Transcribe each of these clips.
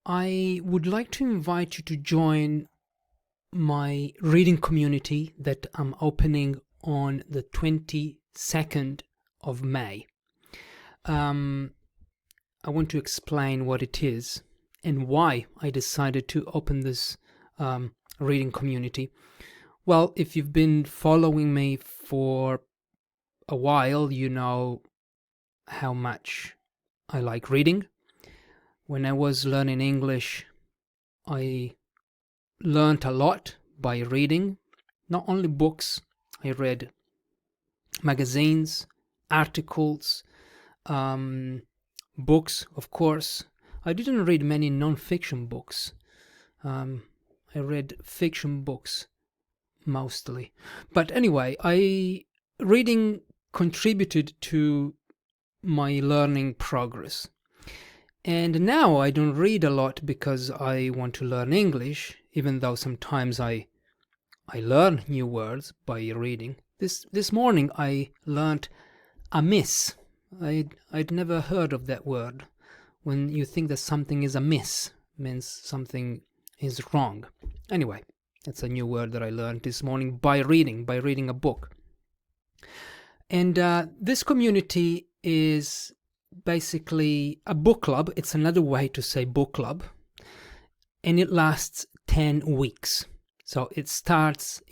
I would like to invite you to join my reading community that I'm opening on the 22nd of May. I want to explain what it is and why I decided to open this reading community. Well, if you've been following me for a while, you know how much I like reading. When I was learning English, I learned a lot by reading, not only books. I read magazines, articles, books, of course. I didn't read many non-fiction books. I read fiction books mostly. But anyway, reading contributed to my learning progress. And now I don't read a lot because I want to learn English, even though sometimes I learn new words by reading. This morning I learned amiss. I'd never heard of that word. When you think that something is amiss, means something is wrong. Anyway, that's a new word that I learned this morning by reading a book. And this community is basically a book club. It's another way to say book club. And it lasts 10 weeks. So it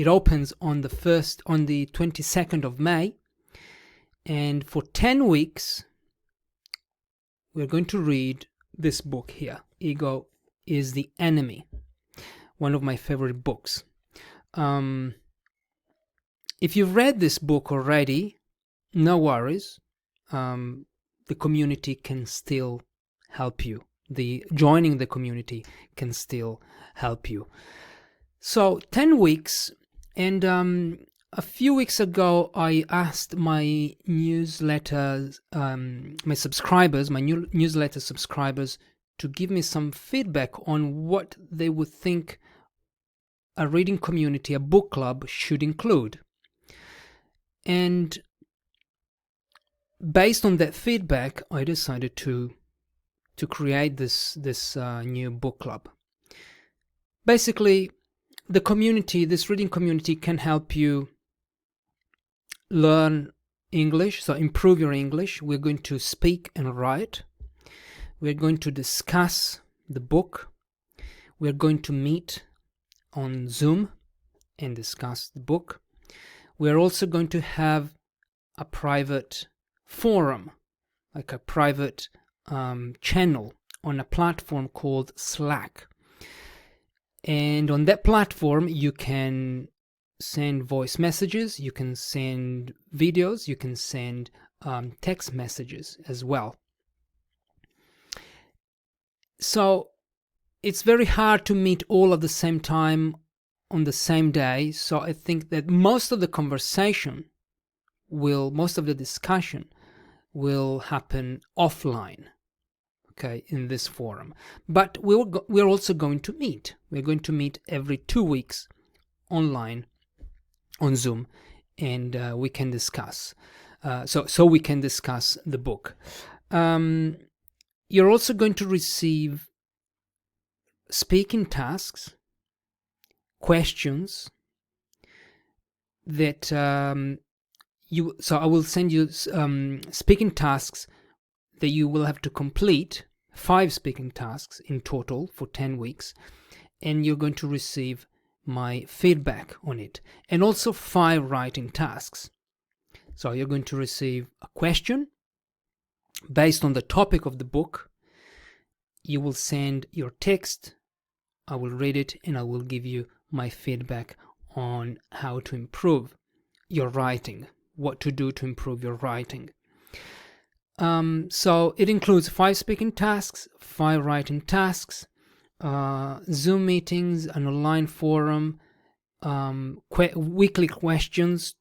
opens on the 22nd of May. And for 10 weeks, we're going to read this book here. Ego is the Enemy. One of my favorite books. If you've read this book already, no worries. The community can still help you. Joining the community can still help you. So 10 weeks, and a few weeks ago I asked my newsletter subscribers to give me some feedback on what they would think a reading community, a book club, should include. And based on that feedback, I decided to create this new book club. Basically, this reading community can help you learn English, so improve your English. We're going to speak and write. We're going to discuss the book. We're going to meet on Zoom and discuss the book. We're also going to have a private forum, like a private channel on a platform called Slack. And on that platform, you can send voice messages, you can send videos, you can send text messages as well. So it's very hard to meet all at the same time on the same day. So I think that most of the discussion will happen offline, okay, in this forum. But we're also going to meet. We're going to meet every 2 weeks online on Zoom, and we can discuss. So we can discuss the book. You're also going to receive speaking tasks, questions that so I will send you speaking tasks that you will have to complete, 5 speaking tasks in total for 10 weeks, and you're going to receive my feedback on it, and also 5 writing tasks. So you're going to receive a question based on the topic of the book. You will send your text, I will read it, and I will give you my feedback on how to improve your writing, what to do to improve your writing. So it includes 5 speaking tasks, 5 writing tasks, Zoom meetings, an online forum, weekly questions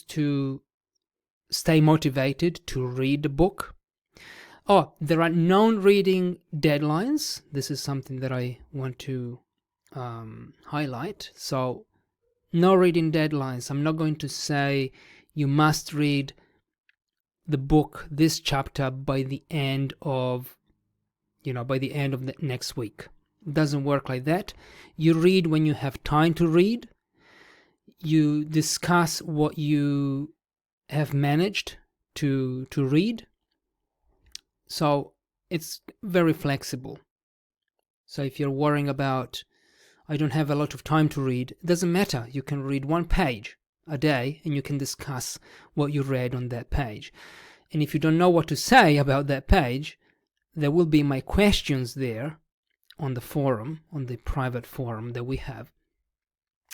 to stay motivated to read the book. Oh, there are non-reading deadlines. This is something that I want to highlight. So, no reading deadlines. I'm not going to say you must read the book, this chapter, by the end of by the end of the next week. It doesn't work like that. You read when you have time to read. You discuss what you have managed to read. So it's very flexible. So if you're worrying about, I don't have a lot of time to read, it doesn't matter. You can read 1 page a day and you can discuss what you read on that page. And if you don't know what to say about that page, there will be my questions there on the forum, on the private forum that we have,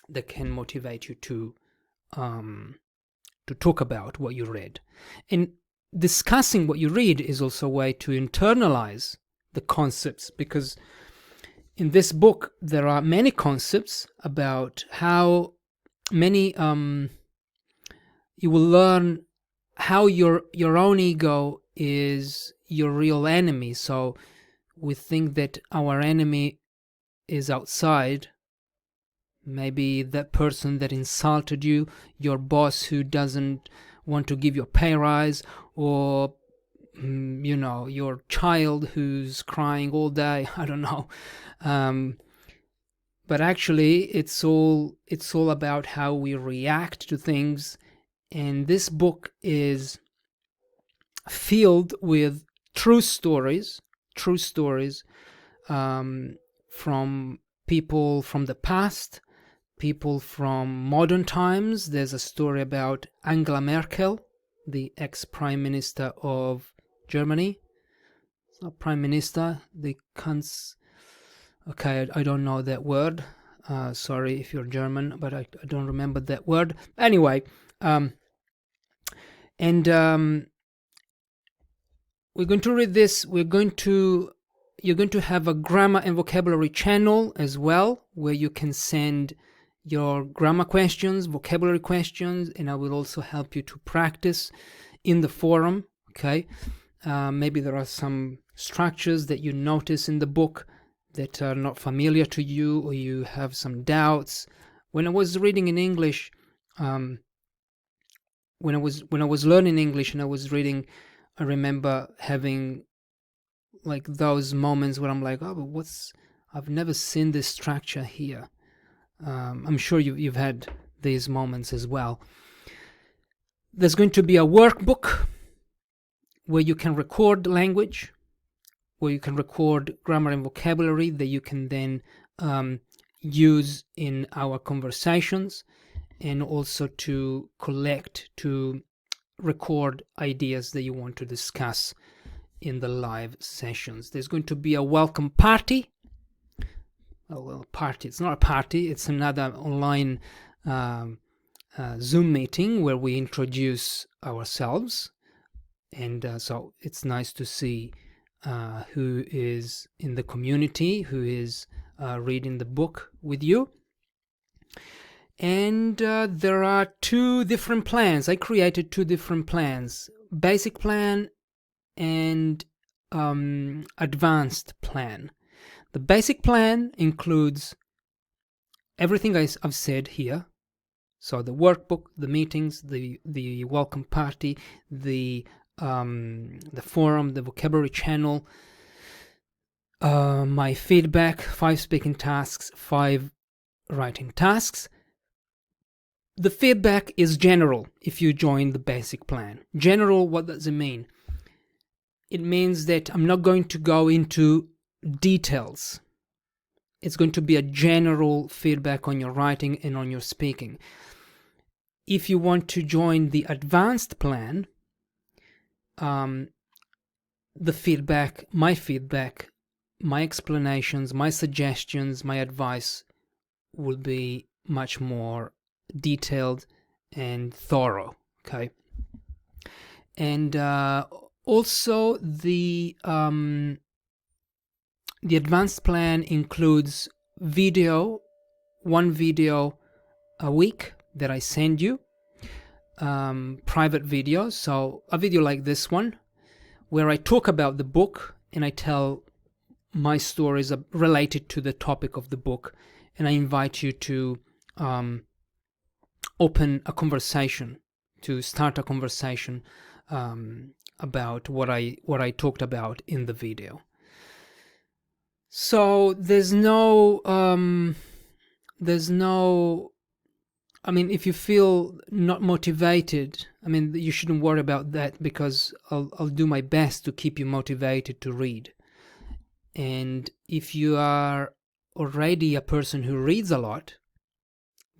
that can motivate you to talk about what you read. And discussing what you read is also a way to internalize the concepts, because in this book there are many concepts about how many you will learn how your own ego is your real enemy. So we think that our enemy is outside. Maybe that person that insulted you, your boss who doesn't want to give you a pay rise, or your child who's crying all day. I don't know. But actually it's all about how we react to things. And this book is filled with true stories from people from the past, people from modern times. There's a story about Angela Merkel, the ex-prime minister of Germany. It's not prime minister, the okay, I don't know that word. Sorry if you're German, but I don't remember that word. Anyway, we're going to read this. You're going to have a grammar and vocabulary channel as well, where you can send your grammar questions, vocabulary questions, and I will also help you to practice in the forum. Okay, maybe there are some structures that you notice in the book that are not familiar to you, or you have some doubts. When I was reading in English, when I was learning English and I was reading, I remember having like those moments where I'm like, oh, but I've never seen this structure here. I'm sure you've had these moments as well. There's going to be a workbook where you can record language, where you can record grammar and vocabulary that you can then use in our conversations, and also to record ideas that you want to discuss in the live sessions. There's going to be a welcome party. Well, party, it's not a party, it's another online Zoom meeting where we introduce ourselves. And so it's nice to see who is in the community, who is reading the book with you. And there are 2 different plans. I created 2 different plans: basic plan and advanced plan. The basic plan includes everything I've said here. So the workbook, the meetings, the welcome party, the forum, the vocabulary channel, my feedback, 5 speaking tasks, 5 writing tasks. The feedback is general if you join the basic plan. General, what does it mean? It means that I'm not going to go into details. It's going to be a general feedback on your writing and on your speaking. If you want to join the advanced plan, the feedback, my explanations, my suggestions, my advice will be much more detailed and thorough. Okay, and also the advanced plan includes one video a week that I send you, private videos. So a video like this one, where I talk about the book and I tell my stories related to the topic of the book, and I invite you to open a conversation, to start a conversation about what I talked about in the video. So there's no I mean, if you feel not motivated, I mean, you shouldn't worry about that, because I'll do my best to keep you motivated to read. And if you are already a person who reads a lot,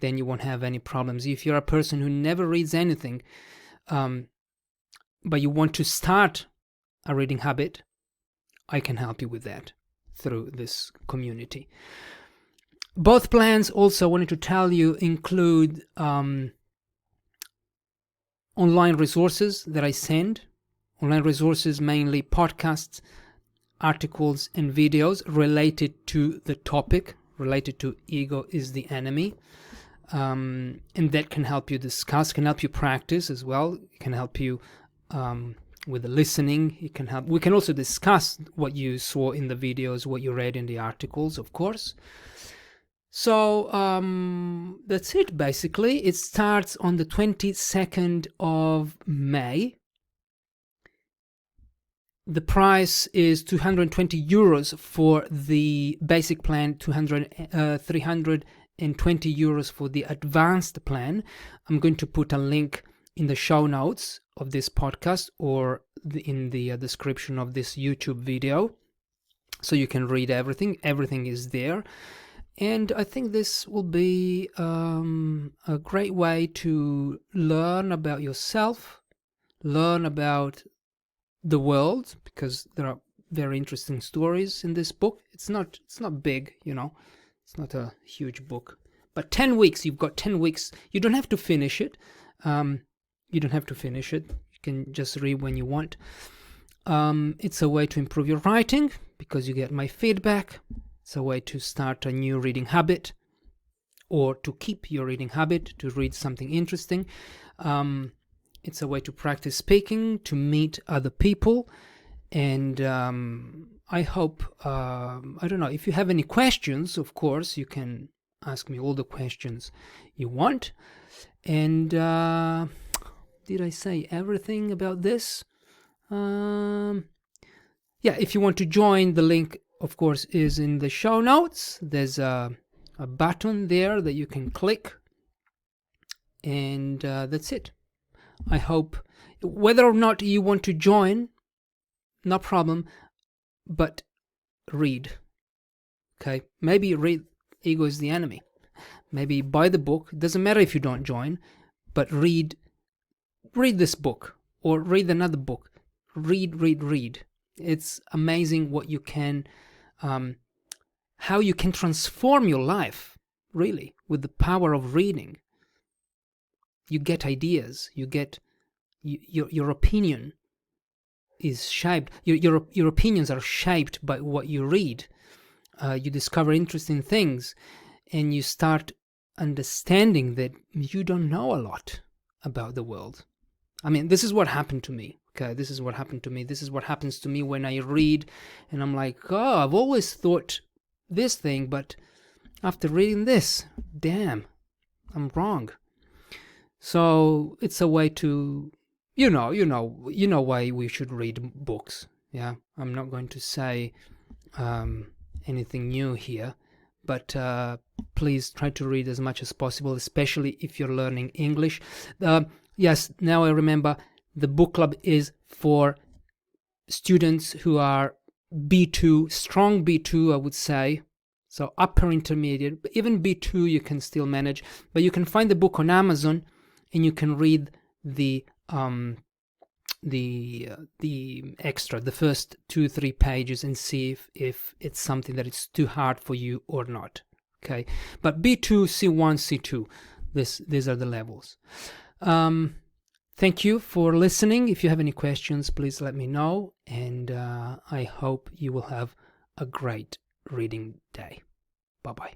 then you won't have any problems. If you're a person who never reads anything, but you want to start a reading habit, I can help you with that through this community. Both plans, also wanted to tell you, include online resources that I send. Online resources, mainly podcasts, articles, and videos related to the topic, related to ego is the enemy. And that can help you discuss, can help you practice as well. It can help you with the listening. It can help. We can also discuss what you saw in the videos, what you read in the articles, of course. So that's it, basically. It starts on the 22nd of May. The price is 220 euros for the basic plan, 320 euros for the advanced plan. I'm going to put a link in the show notes of this podcast, or in the description of this YouTube video, so you can read everything. Everything is there. And I think this will be a great way to learn about yourself, learn about the world, because there are very interesting stories in this book. It's not big, it's not a huge book, but 10 weeks, you've got 10 weeks. You don't have to finish it. You can just read when you want. It's a way to improve your writing, because you get my feedback. It's a way to start a new reading habit, or to keep your reading habit, to read something interesting. It's a way to practice speaking, to meet other people. And I hope, I don't know, if you have any questions, of course, you can ask me all the questions you want. And did I say everything about this? Yeah, if you want to join, the link, of course, is in the show notes. There's a button there that you can click. And that's it. I hope, whether or not you want to join, no problem, but read. Okay? Maybe read Ego is the Enemy. Maybe buy the book. It doesn't matter if you don't join, but read this book, or read another book. Read. It's amazing what you can, how you can transform your life, really, with the power of reading. You get ideas, you get your opinion is shaped, your opinions are shaped by what you read. You discover interesting things, and you start understanding that you don't know a lot about the world. I mean, this is what happened to me. Okay, this is what happened to me. This is what happens to me when I read, and I'm like, oh, I've always thought this thing, but after reading this, damn, I'm wrong. So it's a way to, you know why we should read books. Yeah, I'm not going to say anything new here, but please try to read as much as possible, especially if you're learning English. Yes, now I remember, the book club is for students who are B2, strong B2, I would say. So upper intermediate, but even B2 you can still manage. But you can find the book on Amazon, and you can read the extra, the first 2-3 pages, and see if it's something that it's too hard for you or not. Okay, but B2, C1, C2, these are the levels. Thank you for listening. If you have any questions, please let me know, and I hope you will have a great reading day. Bye-bye.